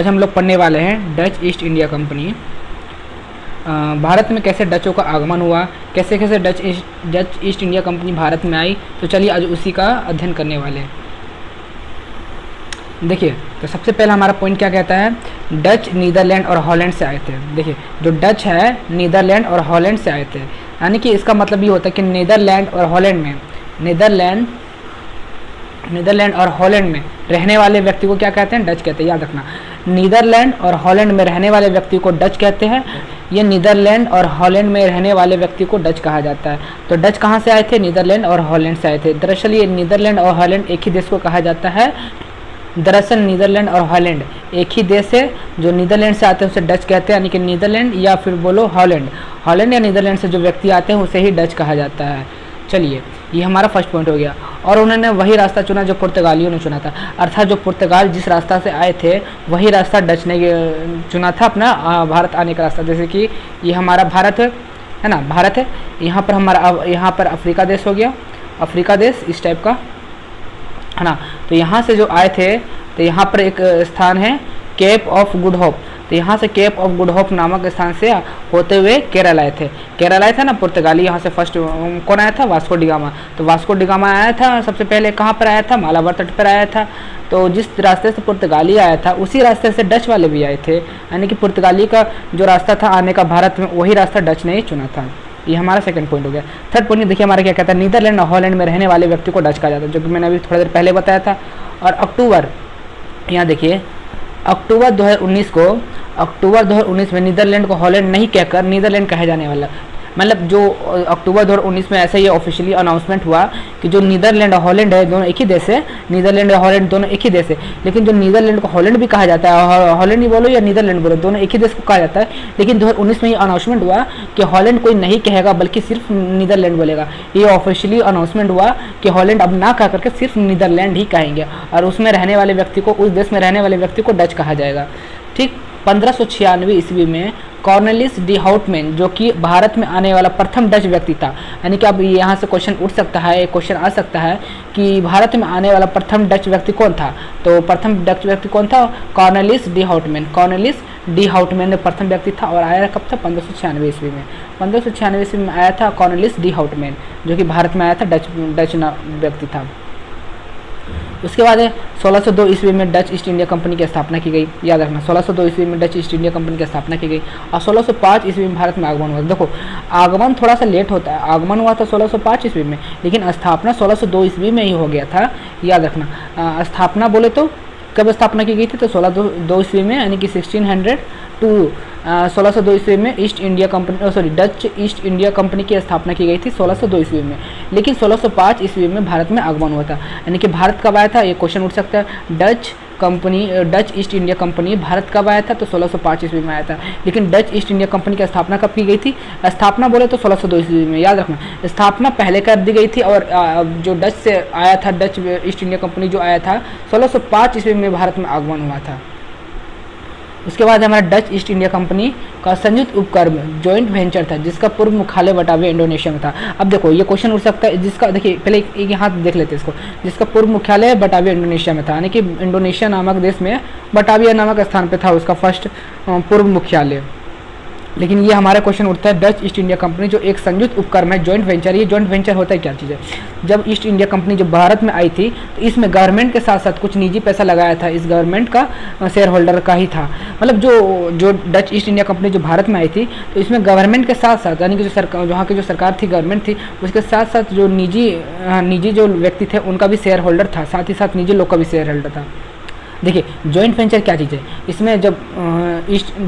आज हम लोग पढ़ने वाले हैं Dutch east India company. Bharat में कैसे डचों का आगमन हुआ, कैसे कैसे Dutch east India company Bharat में आई। तो चलिए आज उसी का अध्ययन करने वाले हैं। देखिए, तो सबसे पहला हमारा पॉइंट क्या कहता है, डच नीदरलैंड और हॉलैंड से आए थे। देखिए, जो डच है नीदरलैंड और हॉलैंड से आए थे, यानी कि इसका मतलब ये होता है कि नीदरलैंड और हॉलैंड और हॉलैंड में रहने वाले व्यक्ति को क्या कहते हैं, डच कहते हैं। याद रखना, नीदरलैंड और हॉलैंड में रहने वाले व्यक्ति को डच कहते हैं। ये नीदरलैंड और हॉलैंड में रहने वाले व्यक्ति को डच कहा जाता है। तो डच कहाँ से आए थे, नीदरलैंड और हॉलैंड से आए थे। दरअसल ये नीदरलैंड और हॉलैंड एक ही देश को कहा जाता है। दरअसल नीदरलैंड और हॉलैंड एक ही देश है। जो नीदरलैंड से आते हैं उसे डच कहते हैं, यानी कि नीदरलैंड या फिर बोलो हॉलैंड या नीदरलैंड से जो व्यक्ति आते हैं उसे ही डच कहा जाता है। चलिए, ये हमारा फर्स्ट पॉइंट हो गया। और उन्होंने वही रास्ता चुना जो पुर्तगालियों ने चुना था, अर्थात जो पुर्तगाल जिस रास्ता से आए थे वही रास्ता डच ने चुना था, अपना भारत आने का रास्ता। जैसे कि ये हमारा भारत है ना, भारत है, यहाँ पर हमारा यहाँ पर अफ्रीका देश हो गया, अफ्रीका देश इस टाइप का है ना। तो यहाँ से जो आए थे तो यहाँ पर एक स्थान है केप ऑफ गुड होप। तो यहाँ से केप ऑफ गुड होप नामक स्थान से होते हुए केरल आए थे। केरल आए थे ना पुर्तगाली, यहाँ से फर्स्ट कौन आया था, वास्को डिगामा। तो वास्को डिगामा आया था सबसे पहले, कहाँ पर आया था, मालाबार तट पर आया था। तो जिस रास्ते से पुर्तगाली आया था उसी रास्ते से डच वाले भी आए थे, यानी कि पुर्तगाली का जो रास्ता था आने का भारत में वही रास्ता डच ने ही चुना था। ये हमारा सेकंड पॉइंट हो गया। थर्ड पॉइंट देखिए हमारा क्या कहता है, नीदरलैंड और हॉलैंड में रहने वाले व्यक्ति को डच कहा जाता है, जो कि मैंने अभी थोड़ा देर पहले बताया था। और अक्टूबर, यहाँ देखिए अक्टूबर 2019 में नीदरलैंड को हॉलैंड नहीं कहकर नीदरलैंड कहा जाने वाला, मतलब जो अक्टूबर 2019 में ऐसा ये ऑफिशियली अनाउंसमेंट हुआ कि जो नीदरलैंड और हॉलैंड है दोनों एक ही देश है। नीदरलैंड और हॉलैंड दोनों एक ही देश है, लेकिन जो नीदरलैंड को हॉलैंड भी कहा जाता है, हॉलैंड ही बोलो या नीदरलैंड बोलो, दोनों एक ही देश को कहा जाता है। लेकिन 2019 में ये अनाउंसमेंट हुआ कि हॉलैंड कोई नहीं कहेगा बल्कि सिर्फ नीदरलैंड बोलेगा। ये ऑफिशियली अनाउंसमेंट हुआ कि हॉलैंड अब ना कह करके सिर्फ नीदरलैंड ही कहेंगे, और उसमें रहने वाले व्यक्ति को, उस देश में रहने वाले व्यक्ति को डच कहा जाएगा। ठीक, 1596 ईस्वी में कॉर्नेलिस डी हाउटमैन, जो कि भारत में आने वाला प्रथम डच व्यक्ति था, यानी कि अब यहाँ से क्वेश्चन उठ सकता है, क्वेश्चन आ सकता है कि भारत में आने वाला प्रथम डच व्यक्ति कौन था। तो प्रथम डच व्यक्ति कौन था, Cornelis de Houtman. Cornelis de Houtman प्रथम व्यक्ति था और आया कब था, 1596 ईस्वी में। 1596 ईस्वी में आया था कॉर्नेलिस डी हाउटमैन, जो कि भारत में आया था, डच व्यक्ति था। उसके बाद 1602 ईस्वी में डच ईस्ट इंडिया कंपनी की स्थापना की गई। याद रखना, 1602 ईस्वी में डच ईस्ट इंडिया कंपनी की स्थापना की गई और 1605 ईस्वी में भारत में आगमन हुआ। देखो, आगमन थोड़ा सा लेट होता है, आगमन हुआ था 1605 ईस्वी में, लेकिन स्थापना 1602 ईस्वी में ही हो गया था। याद रखना, स्थापना बोले तो कब स्थापना की गई थी, तो 1602 ईस्वी में, यानी कि 1602 ईस्वी में east India company Dutch east India company की स्थापना की गई थी 1602 ईस्वी में। लेकिन 1605 ईस्वी में भारत में आगमन हुआ था, यानी कि भारत कब आया था, ये क्वेश्चन उठ सकता है। Dutch east India company Bharat कब आया था, तो 1605 ईस्वी में आया था। लेकिन डच ईस्ट इंडिया कंपनी की स्थापना कब की गई थी, स्थापना बोले तो 1602 ईस्वी में। याद रखना, स्थापना पहले कर दी गई थी और जो डच से आया था, डच ईस्ट इंडिया कंपनी जो आया था 1605 ईस्वी में भारत में आगमन हुआ था। उसके बाद हमारा डच ईस्ट इंडिया कंपनी का संयुक्त उपक्रम जॉइंट वेंचर था, जिसका पूर्व मुख्यालय बटाविया इंडोनेशिया में था। अब देखो ये क्वेश्चन उठ सकता है, जिसका देखिए पहले एक यहाँ देख लेते हैं इसको, जिसका पूर्व मुख्यालय बटाविया इंडोनेशिया में था, यानी कि इंडोनेशिया नामक देश में बटाविया नामक स्थान पे था उसका फर्स्ट पूर्व मुख्यालय। लेकिन ये हमारा क्वेश्चन उठता है, डच ईस्ट इंडिया कंपनी जो एक संयुक्त उपक्रम है, जॉइंट वेंचर। ये जॉइंट वेंचर होता है क्या चीज़ है, जब ईस्ट इंडिया कंपनी जब भारत में आई थी तो इसमें गवर्नमेंट के साथ साथ कुछ निजी पैसा लगाया था, इस गवर्नमेंट का शेयर होल्डर का ही था। मतलब जो डच ईस्ट इंडिया कंपनी जो भारत में आई थी तो इसमें गवर्नमेंट के साथ साथ, यानी कि जो सरकार, वहाँ की जो सरकार थी, गवर्नमेंट थी, उसके साथ साथ जो निजी जो व्यक्ति थे उनका भी शेयर होल्डर था, साथ ही साथ निजी लोग का भी शेयर होल्डर था। देखिए, जॉइंट वेंचर क्या चीज़ है, इसमें जब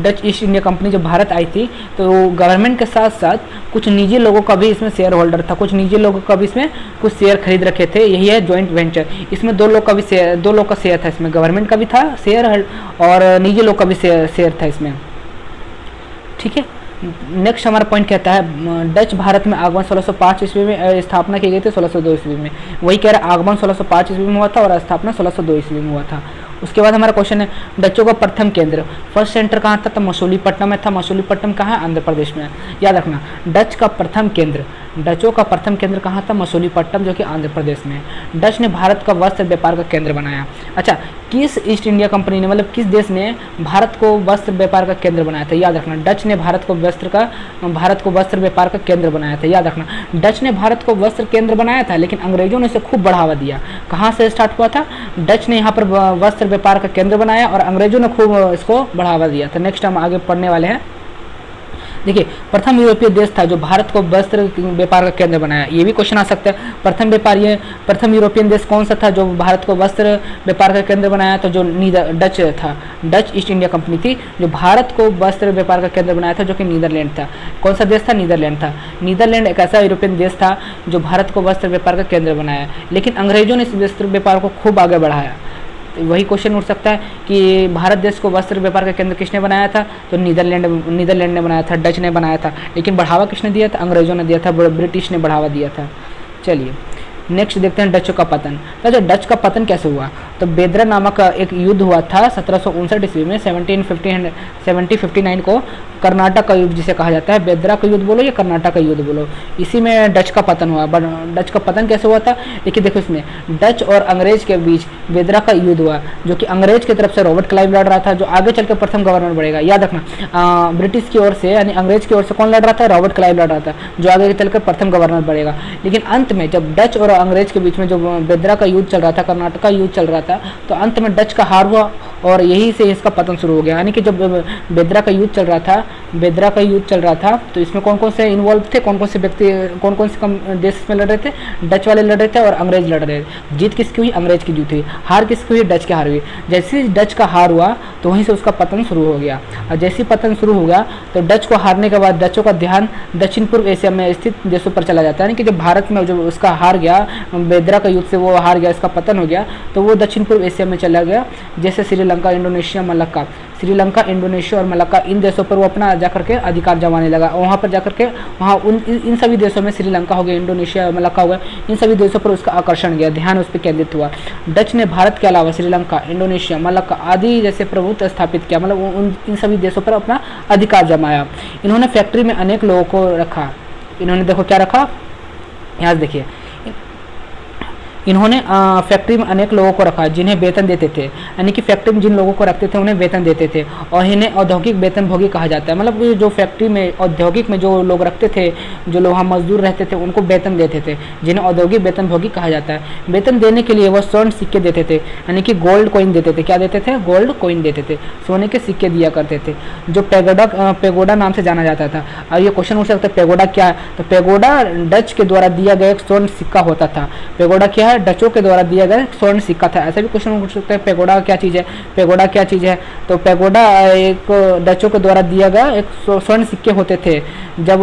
डच ईस्ट इंडिया कंपनी जब भारत आई थी तो गवर्नमेंट के साथ साथ कुछ निजी लोगों का भी इसमें शेयर होल्डर था, कुछ निजी लोगों का भी इसमें कुछ शेयर खरीद रखे थे। यही है जॉइंट वेंचर। इसमें दो लोग का शेयर था, इसमें गवर्नमेंट का भी था शेयर और निजी लोग का भी शेयर था इसमें। ठीक है, नेक्स्ट हमारा पॉइंट कहता है, डच भारत में आगमन 1605 ईस्वी में, स्थापना की गई थी 1602 ईस्वी में। वही कह रहा है, आगमन 1605 ईस्वी में हुआ था और स्थापना 1602 ईस्वी में हुआ था। उसके बाद हमारा क्वेश्चन है, डचों का प्रथम केंद्र, फर्स्ट सेंटर कहाँ था, तो मसूलीपट्टनम में था। मसूलीपट्टनम कहाँ है, आंध्र प्रदेश में। याद रखना, डचों का प्रथम केंद्र कहाँ था, मसूलीपट्टनम, जो कि आंध्र प्रदेश में है। डच ने भारत का वस्त्र व्यापार का केंद्र बनाया। अच्छा, किस ईस्ट इंडिया कंपनी ने, मतलब किस देश ने भारत को वस्त्र व्यापार का केंद्र बनाया था? याद रखना, डच ने भारत को वस्त्र व्यापार का केंद्र बनाया था। याद रखना, डच ने भारत को वस्त्र केंद्र बनाया था, लेकिन अंग्रेजों ने इसे खूब बढ़ावा दिया। कहाँ से स्टार्ट हुआ था? डच ने यहाँ पर वस्त्र व्यापार का केंद्र बनाया और अंग्रेजों ने खूब इसको बढ़ावा दिया था। नेक्स्ट हम आगे पढ़ने वाले हैं। देखिए, प्रथम यूरोपीय देश था जो भारत को वस्त्र व्यापार का केंद्र बनाया, ये भी क्वेश्चन आ सकता है। प्रथम यूरोपियन देश कौन सा था जो भारत को वस्त्र व्यापार का केंद्र बनाया? तो जो डच था, डच ईस्ट इंडिया कंपनी थी जो भारत को वस्त्र व्यापार का केंद्र बनाया था, जो कि नीदरलैंड था। कौन सा देश था? नीदरलैंड था। नीदरलैंड एक ऐसा यूरोपियन देश था जो भारत को वस्त्र व्यापार का केंद्र बनाया, लेकिन अंग्रेजों ने इस वस्त्र व्यापार को खूब आगे बढ़ाया। तो वही क्वेश्चन उठ सकता है कि भारत देश को वस्त्र व्यापार का केंद्र किसने बनाया था? तो नीदरलैंड ने बनाया था, डच ने बनाया था। लेकिन बढ़ावा किसने दिया था? अंग्रेजों ने दिया था, ब्रिटिश ने बढ़ावा दिया था। चलिए नेक्स्ट देखते हैं डच का पतन। तो डच का पतन कैसे हुआ? तो बेदरा नामक एक युद्ध हुआ था 1759 ईस्वी में। 1759 को कर्नाटक का युद्ध जिसे कहा जाता है, बेदरा का युद्ध बोलो या कर्नाटक का युद्ध बोलो, इसी में डच का पतन हुआ। डच का पतन कैसे हुआ था? देखिए देखो, इसमें डच और अंग्रेज के बीच बेदरा का युद्ध हुआ, जो कि अंग्रेज की तरफ से रॉबर्ट क्लाइव लड़ रहा था, जो आगे चल के प्रथम गवर्नर बढ़ेगा। याद रखना, ब्रिटिश की ओर से यानी अंग्रेज की ओर से कौन लड़ रहा था? रॉबर्ट क्लाइव लड़ रहा था, जो आगे चल कर प्रथम गवर्नर बढ़ेगा। लेकिन अंत में जब डच और अंग्रेज के बीच में जो बेदरा का युद्ध चल रहा था, कर्नाटक का युद्ध चल रहा था, तो अंत में डच का हार हुआ और यही से इसका पतन शुरू हो गया। यानी कि जब बेदरा का युद्ध चल रहा था, तो इसमें कौन कौन से इन्वॉल्व थे, कौन कौन से व्यक्ति, कौन कौन से देश में लड़ रहे थे? डच वाले लड़ रहे थे और अंग्रेज लड़ रहे थे। जीत किसकी हुई? अंग्रेज की जीत हुई। हार किसकी हुई? डच की हार हुई। जैसे ही डच का हार हुआ तो वहीं से उसका पतन शुरू हो गया। और जैसे ही पतन शुरू हो गया तो डच को हारने के बाद डचों का ध्यान दक्षिण पूर्व एशिया में स्थित देशों पर चला जाता है। यानी कि जब भारत में जो उसका हार गया, बेदरा का युद्ध से वो हार गया, इसका पतन हो गया, तो वो दक्षिण पूर्व एशिया में चला गया, जैसे Sri Lanka, Indonesia, Malacca. Sri Lanka, Indonesia और मलक्का, इन देशों पर वो अपना जाकर के अधिकार जमाने लगा। वहाँ पर जाकर के इन सभी देशों में, श्रीलंका हो गया, इंडोनेशिया, मलक्का हो गया, इन सभी देशों पर उसका आकर्षण गया, ध्यान उस पर केंद्रित हुआ। डच ने भारत के अलावा श्रीलंका, इंडोनेशिया, मलक्का आदि जैसे प्रभुत्व स्थापित किया, मतलब इन सभी देशों पर अपना अधिकार जमाया। इन्होंने फैक्ट्री में अनेक लोगों को रखा। इन्होंने देखो क्या रखा, यहाँ देखिए, इन्होंने फैक्ट्री में अनेक लोगों को रखा जिन्हें वेतन देते थे। यानी कि फैक्ट्री में जिन लोगों को रखते थे उन्हें वेतन देते थे, और इन्हें औद्योगिक वेतनभोगी कहा जाता है। मतलब जो फैक्ट्री में, औद्योगिक में जो लोग रखते थे, जो लोग वहाँ मजदूर रहते थे, उनको वेतन देते थे, जिन्हें औद्योगिक वेतनभोगी कहा जाता है। वेतन देने के लिए वह स्वर्ण सिक्के देते थे, यानी कि गोल्ड कॉइन देते थे। क्या देते थे? गोल्ड कॉइन देते थे, सोने के सिक्के दिया करते थे, जो पेगोडा नाम से जाना जाता था। और ये क्वेश्चन उठ सकता है, पेगोडा क्या है? तो पेगोडा डच के द्वारा दिया गया एक स्वर्ण सिक्का होता था। पेगोडा क्या है? डचों के द्वारा दिया गया स्वर्ण सिक्का था। ऐसा भी क्वेश्चन पूछ सकते हैं, पेगोडा क्या चीज़ है? पेगोडा क्या चीज़ है? तो पेगोडा एक डचों के द्वारा दिया गया एक स्वर्ण सिक्के होते थे। जब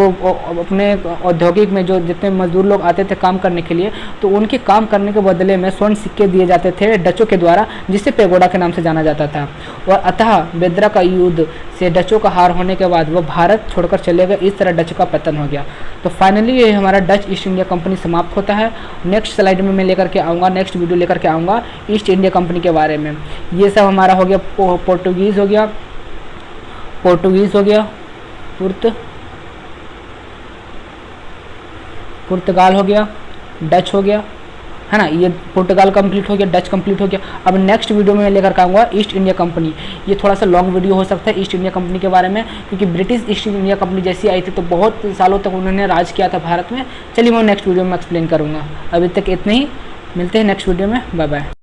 अपने औद्योगिक में जो जितने मजदूर लोग आते थे काम करने के लिए, तो उनके काम करने के बदले में स्वर्ण सिक्के दिए जाते थे डचों के द्वारा, जिससे पेगोडा के नाम से जाना जाता था। और अतः बेदरा का युद्ध से डचों का हार होने के बाद वो भारत छोड़कर चले गए। इस तरह डच का पतन हो गया। तो फाइनली ये हमारा डच ईस्ट इंडिया कंपनी समाप्त होता है। नेक्स्ट स्लाइड में मैं लेकर के आऊँगा, नेक्स्ट वीडियो लेकर के आऊँगा ईस्ट इंडिया कंपनी के बारे में। ये सब हमारा हो गया, पोर्टुगीज़ हो गया, पुर्तगाल हो गया, डच हो गया, है ना। ये पुर्तगाल कंप्लीट हो गया, डच कंप्लीट हो गया। अब नेक्स्ट वीडियो में मैं लेकर के आऊँगा ईस्ट इंडिया कंपनी। ये थोड़ा सा लॉन्ग वीडियो हो सकता है ईस्ट इंडिया कंपनी के बारे में, क्योंकि ब्रिटिश ईस्ट इंडिया कंपनी जैसी आई थी तो बहुत सालों तक उन्होंने राज किया था भारत में। चलिए मैं नेक्स्ट वीडियो में एक्सप्लेन करूँगा। अभी तक इतने ही, मिलते हैं नेक्स्ट वीडियो में, बाय बाय।